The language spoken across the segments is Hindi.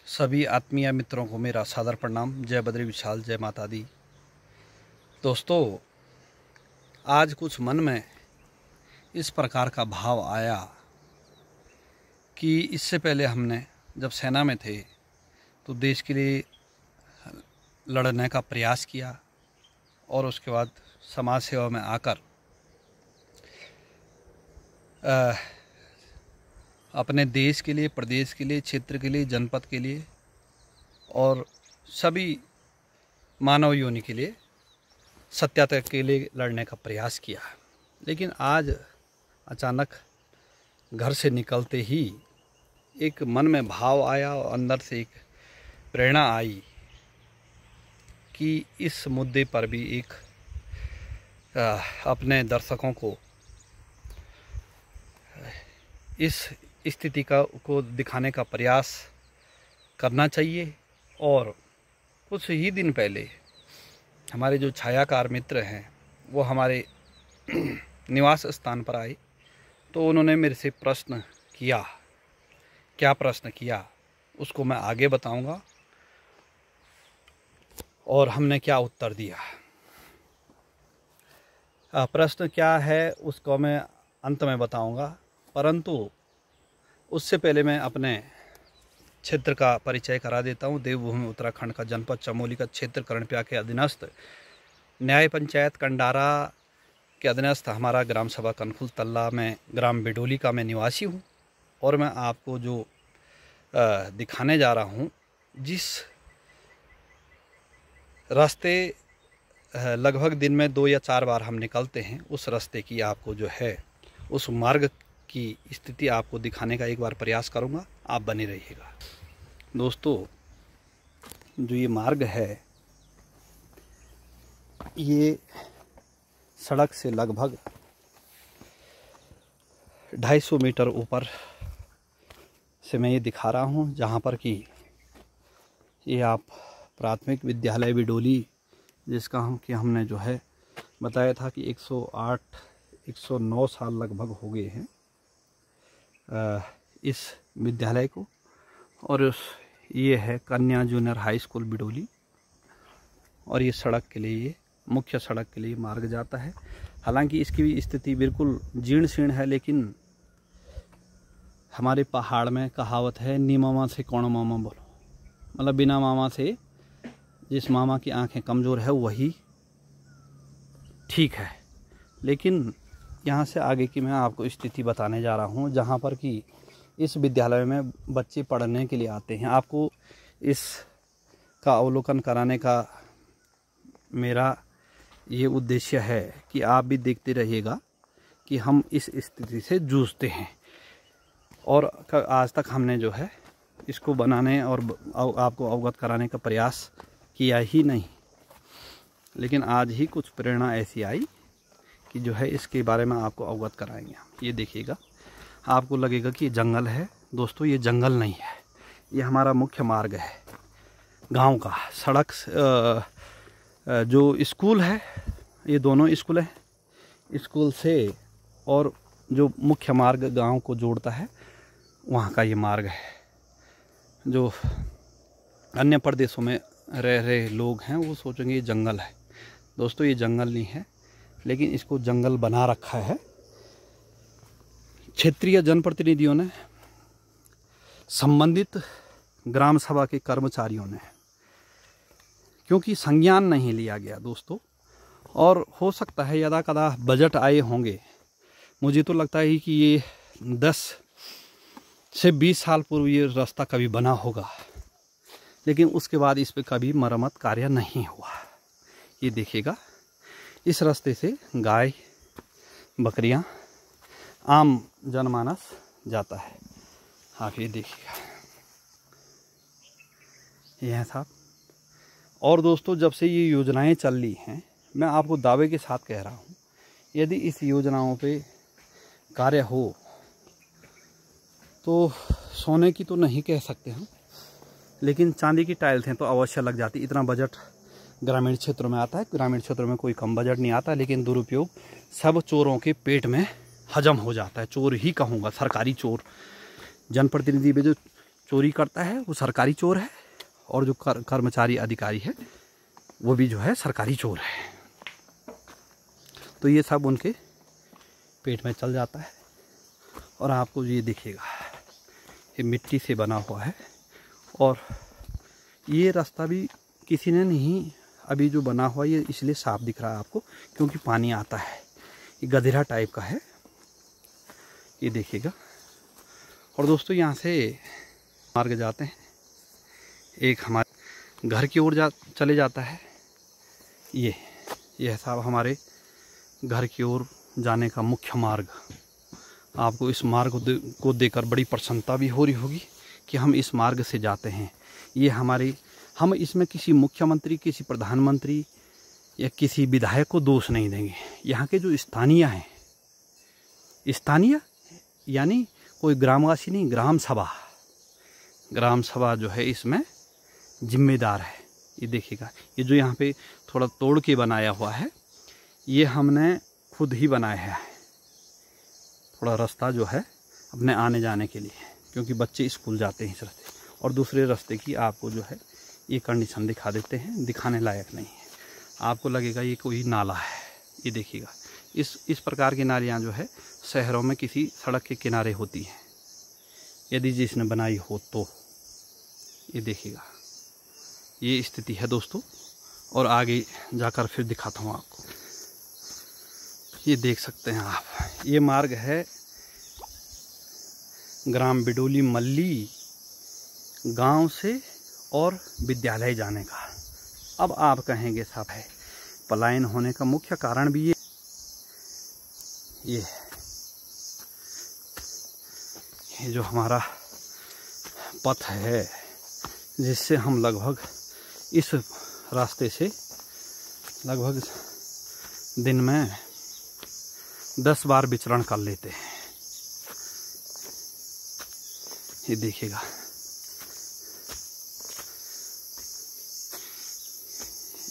सभी आत्मीय मित्रों को मेरा सादर प्रणाम। जय बद्री विशाल, जय माता दी। दोस्तों, आज कुछ मन में इस प्रकार का भाव आया कि इससे पहले हमने जब सेना में थे तो देश के लिए लड़ने का प्रयास किया और उसके बाद समाज सेवा में आकर अपने देश के लिए, प्रदेश के लिए, क्षेत्र के लिए, जनपद के लिए और सभी मानव योनि के लिए सत्यता के लिए लड़ने का प्रयास किया। लेकिन आज अचानक घर से निकलते ही एक मन में भाव आया और अंदर से एक प्रेरणा आई कि इस मुद्दे पर भी एक अपने दर्शकों को इस स्थिति को दिखाने का प्रयास करना चाहिए। और कुछ ही दिन पहले हमारे जो छायाकार मित्र हैं वो हमारे निवास स्थान पर आए तो उन्होंने मेरे से प्रश्न किया। क्या प्रश्न किया उसको मैं आगे बताऊंगा और हमने क्या उत्तर दिया। प्रश्न क्या है उसको मैं अंत में बताऊंगा, परंतु उससे पहले मैं अपने क्षेत्र का परिचय करा देता हूँ। देवभूमि उत्तराखंड का जनपद चमोली का क्षेत्र कर्णप्या के अधीनस्थ न्याय पंचायत कंडारा के अधीनस्थ हमारा ग्राम सभा कनखुल तल्ला में ग्राम बिडोली का मैं निवासी हूँ। और मैं आपको जो दिखाने जा रहा हूँ, जिस रास्ते लगभग दिन में 2 या 4 बार हम निकलते हैं, उस रास्ते की आपको जो है उस मार्ग की स्थिति आपको दिखाने का एक बार प्रयास करूंगा। आप बने रहिएगा। दोस्तों, जो ये मार्ग है ये सड़क से लगभग 250 मीटर ऊपर से मैं ये दिखा रहा हूँ, जहाँ पर कि ये आप प्राथमिक विद्यालय बिडोली, जिसका हमने जो है बताया था कि 108-109 साल लगभग हो गए हैं इस विद्यालय को। और ये है कन्या जूनियर हाई स्कूल बिडोली। और ये सड़क के लिए, ये मुख्य सड़क के लिए मार्ग जाता है। हालांकि इसकी भी स्थिति बिल्कुल जीर्ण शीर्ण है, लेकिन हमारे पहाड़ में कहावत है, नी मामा से कौन मामा बोलो, मतलब बिना मामा से जिस मामा की आंखें कमज़ोर है वही ठीक है। लेकिन यहाँ से आगे की मैं आपको स्थिति बताने जा रहा हूँ, जहाँ पर कि इस विद्यालय में बच्चे पढ़ने के लिए आते हैं। आपको इस का अवलोकन कराने का मेरा ये उद्देश्य है कि आप भी देखते रहिएगा कि हम इस स्थिति से जूझते हैं। और आज तक हमने जो है इसको बनाने और आपको अवगत कराने का प्रयास किया ही नहीं, लेकिन आज ही कुछ प्रेरणा ऐसी आई कि जो है इसके बारे में आपको अवगत कराएंगे। ये देखिएगा, आपको लगेगा कि जंगल है। दोस्तों, ये जंगल नहीं है, ये हमारा मुख्य मार्ग है गांव का। सड़क जो स्कूल है, ये दोनों स्कूल हैं, स्कूल से और जो मुख्य मार्ग गांव को जोड़ता है वहाँ का ये मार्ग है। जो अन्य प्रदेशों में रह रहे लोग हैं वो सोचेंगे ये जंगल है। दोस्तों, ये जंगल नहीं है, लेकिन इसको जंगल बना रखा है क्षेत्रीय जनप्रतिनिधियों ने, संबंधित ग्राम सभा के कर्मचारियों ने, क्योंकि संज्ञान नहीं लिया गया दोस्तों। और हो सकता है यदा कदा बजट आए होंगे। मुझे तो लगता है कि ये 10 से 20 साल पूर्व ये रास्ता कभी बना होगा, लेकिन उसके बाद इस पर कभी मरम्मत कार्य नहीं हुआ। ये देखिएगा, इस रास्ते से गाय, बकरियां, आम जनमानस जाता है। आप ये देखिएगा, ये है साहब। और दोस्तों, जब से ये योजनाएं चल रही हैं, मैं आपको दावे के साथ कह रहा हूँ, यदि इस योजनाओं पे कार्य हो तो सोने की तो नहीं कह सकते हम, लेकिन चांदी की टाइल्स हैं तो अवश्य लग जाती। इतना बजट ग्रामीण क्षेत्रों में आता है, ग्रामीण क्षेत्रों में कोई कम बजट नहीं आता, लेकिन दुरुपयोग सब चोरों के पेट में हजम हो जाता है। चोर ही कहूँगा, सरकारी चोर। जनप्रतिनिधि में जो चोरी करता है वो सरकारी चोर है, और जो कर्मचारी अधिकारी है वो भी जो है सरकारी चोर है। तो ये सब उनके पेट में चल जाता है। और आपको ये देखिएगा, ये मिट्टी से बना हुआ है, और ये रास्ता भी किसी ने नहीं अभी जो बना हुआ, ये इसलिए साफ दिख रहा है आपको क्योंकि पानी आता है। ये गधेरा टाइप का है, ये देखिएगा। और दोस्तों यहाँ से मार्ग जाते हैं, एक हमारे घर की ओर चले जाता है। ये साहब हमारे घर की ओर जाने का मुख्य मार्ग। आपको इस मार्ग को देखकर बड़ी प्रसन्नता भी हो रही होगी कि हम इस मार्ग से जाते हैं। ये हम इसमें किसी मुख्यमंत्री, किसी प्रधानमंत्री या किसी विधायक को दोष नहीं देंगे। यहाँ के जो स्थानीय हैं, स्थानीय यानी कोई ग्रामवासी नहीं, ग्राम सभा जो है इसमें जिम्मेदार है। ये देखिएगा, ये जो यहाँ पे थोड़ा तोड़ के बनाया हुआ है, ये हमने खुद ही बनाया है, थोड़ा रास्ता जो है अपने आने जाने के लिए, क्योंकि बच्चे स्कूल जाते हैं इस रास्ते। और दूसरे रास्ते की आपको जो है ये कंडीशन दिखा देते हैं, दिखाने लायक नहीं है। आपको लगेगा ये कोई नाला है। ये देखिएगा, इस प्रकार की नालियाँ जो है शहरों में किसी सड़क के किनारे होती हैं, यदि जिसने बनाई हो तो। ये देखिएगा, ये स्थिति है दोस्तों। और आगे जाकर फिर दिखाता हूँ आपको। ये देख सकते हैं आप, ये मार्ग है ग्राम बिडोली मल्ली गांव से और विद्यालय जाने का। अब आप कहेंगे साहब है पलायन होने का मुख्य कारण भी ये जो हमारा पथ है, जिससे हम लगभग इस रास्ते से लगभग दिन में 10 बार विचरण कर लेते हैं। ये देखिएगा,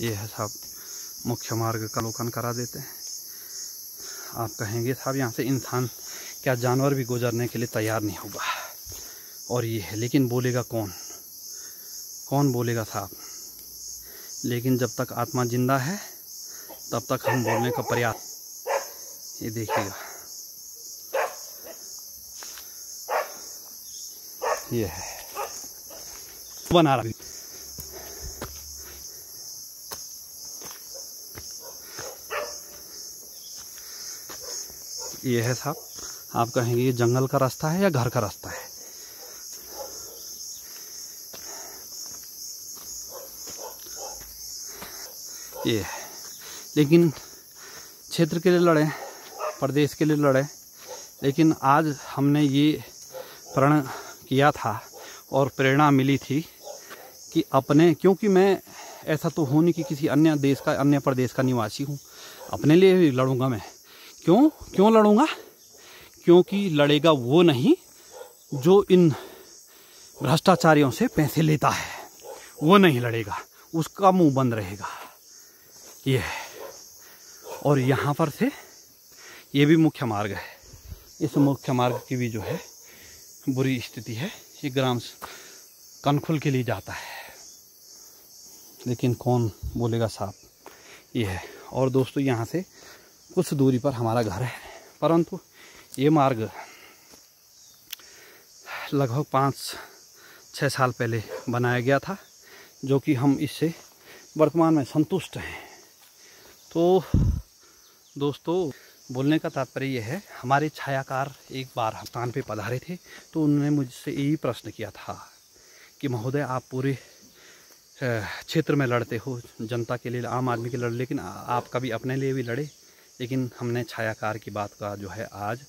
ये है साहब मुख्य मार्ग का अवलोकन करा देते हैं। आप कहेंगे साहब यहाँ से इंसान क्या जानवर भी गुजरने के लिए तैयार नहीं होगा। और ये है, लेकिन बोलेगा कौन बोलेगा साहब। लेकिन जब तक आत्मा जिंदा है तब तक हम बोलने का प्रयास। ये देखिएगा, ये है बना रहा। ये है साहब, आप कहेंगे ये जंगल का रास्ता है या घर का रास्ता है। ये है, लेकिन क्षेत्र के लिए लड़े, प्रदेश के लिए लड़े, लेकिन आज हमने ये प्रण किया था और प्रेरणा मिली थी कि अपने, क्योंकि मैं ऐसा तो हूँ नहीं कि किसी अन्य देश का, अन्य प्रदेश का निवासी हूँ, अपने लिए भी लड़ूंगा मैं। क्यों लड़ूंगा? क्योंकि लड़ेगा वो नहीं जो इन भ्रष्टाचारियों से पैसे लेता है, वो नहीं लड़ेगा, उसका मुंह बंद रहेगा। ये है। और यहाँ पर से ये भी मुख्य मार्ग है, इस मुख्य मार्ग की भी जो है बुरी स्थिति है। ये ग्राम कनखुल के लिए जाता है, लेकिन कौन बोलेगा साहब। ये है। और दोस्तों यहाँ से कुछ दूरी पर हमारा घर है, परंतु ये मार्ग लगभग 5-6 साल पहले बनाया गया था, जो कि हम इससे वर्तमान में संतुष्ट हैं। तो दोस्तों बोलने का तात्पर्य यह है, हमारे छायाकार एक बार स्थान पे पधारे थे, तो उन्होंने मुझसे यही प्रश्न किया था कि महोदय आप पूरे क्षेत्र में लड़ते हो, जनता के लिए, आम आदमी के लिए लड़े, लेकिन आप कभी अपने लिए भी लड़े। लेकिन हमने छायाकार की बात का जो है आज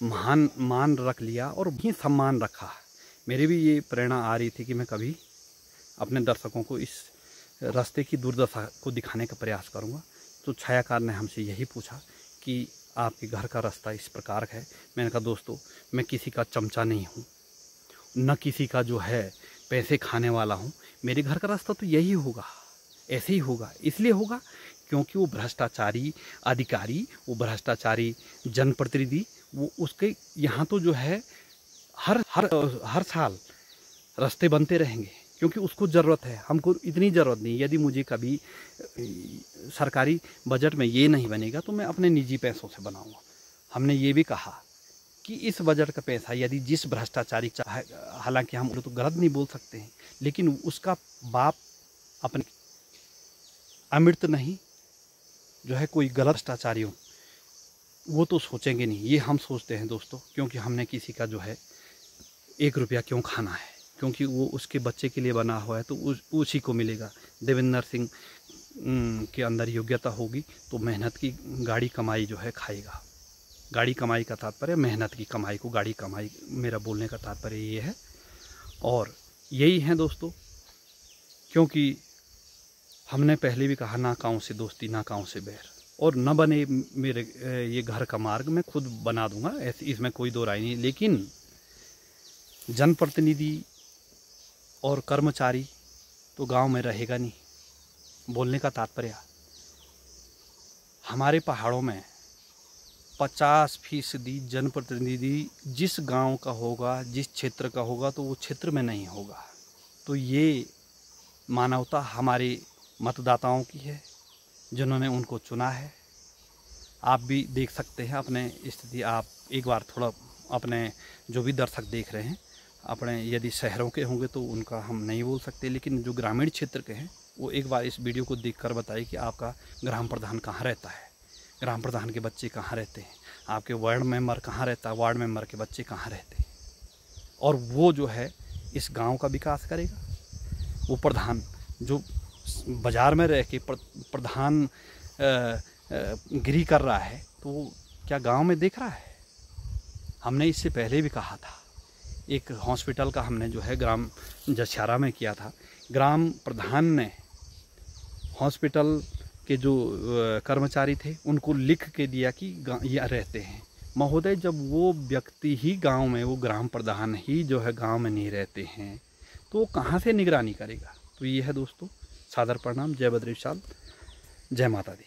मान रख लिया और भी सम्मान रखा। मेरी भी ये प्रेरणा आ रही थी कि मैं कभी अपने दर्शकों को इस रास्ते की दुर्दशा को दिखाने का प्रयास करूँगा। तो छायाकार ने हमसे यही पूछा कि आपके घर का रास्ता इस प्रकार है। मैंने कहा दोस्तों मैं किसी का चमचा नहीं हूँ, न किसी का जो है पैसे खाने वाला हूँ। मेरे घर का रास्ता तो यही होगा, ऐसे ही होगा। इसलिए होगा क्योंकि वो भ्रष्टाचारी अधिकारी, वो भ्रष्टाचारी जनप्रतिनिधि, वो उसके यहाँ तो जो है हर साल रास्ते बनते रहेंगे, क्योंकि उसको ज़रूरत है, हमको इतनी ज़रूरत नहीं। यदि मुझे कभी सरकारी बजट में ये नहीं बनेगा तो मैं अपने निजी पैसों से बनाऊंगा। हमने ये भी कहा कि इस बजट का पैसा यदि जिस भ्रष्टाचारी, हालांकि हम तो गलत नहीं बोल सकते हैं, लेकिन उसका बाप अपने अमृत नहीं जो है कोई गलत भ्रष्टाचारी हो, वो तो सोचेंगे नहीं। ये हम सोचते हैं दोस्तों, क्योंकि हमने किसी का जो है 1 रुपया क्यों खाना है, क्योंकि वो उसके बच्चे के लिए बना हुआ है तो उसी को मिलेगा। देवेंद्र सिंह के अंदर योग्यता होगी तो मेहनत की गाड़ी कमाई जो है खाएगा। गाड़ी कमाई का तात्पर्य मेहनत की कमाई को गाड़ी कमाई, मेरा बोलने का तात्पर्य ये है। और यही है दोस्तों, क्योंकि हमने पहले भी कहा ना काऊ से दोस्ती ना काऊ से बैर, और न बने मेरे ये घर का मार्ग मैं खुद बना दूंगा, ऐसे इसमें कोई दो राय नहीं। लेकिन जनप्रतिनिधि और कर्मचारी तो गांव में रहेगा नहीं। बोलने का तात्पर्य, हमारे पहाड़ों में 50% जनप्रतिनिधि जिस गांव का होगा, जिस क्षेत्र का होगा, तो वो क्षेत्र में नहीं होगा। तो ये मानवता हमारे मतदाताओं की है जिन्होंने उनको चुना है। आप भी देख सकते हैं अपने स्थिति, आप एक बार थोड़ा अपने जो भी दर्शक देख रहे हैं, अपने यदि शहरों के होंगे तो उनका हम नहीं बोल सकते, लेकिन जो ग्रामीण क्षेत्र के हैं वो एक बार इस वीडियो को देखकर बताइए कि आपका ग्राम प्रधान कहाँ रहता है, ग्राम प्रधान के बच्चे कहाँ रहते हैं, आपके वार्ड मेंबर कहाँ रहता है, वार्ड मेंबर के बच्चे कहाँ रहते हैं, और वो जो है इस गांव का विकास करेगा। वो प्रधान जो बाज़ार में रह के प्रधान गिरी कर रहा है तो वो क्या गांव में देख रहा है? हमने इससे पहले भी कहा था, एक हॉस्पिटल का हमने जो है ग्राम जछारा में किया था। ग्राम प्रधान ने हॉस्पिटल के जो कर्मचारी थे उनको लिख के दिया कि ये रहते हैं। महोदय, जब वो व्यक्ति ही गांव में, वो ग्राम प्रधान ही जो है गांव में नहीं रहते हैं तो वो कहाँ से निगरानी करेगा? तो ये है दोस्तों, सादर प्रणाम, जय बद्री विशाल, जय माता दी।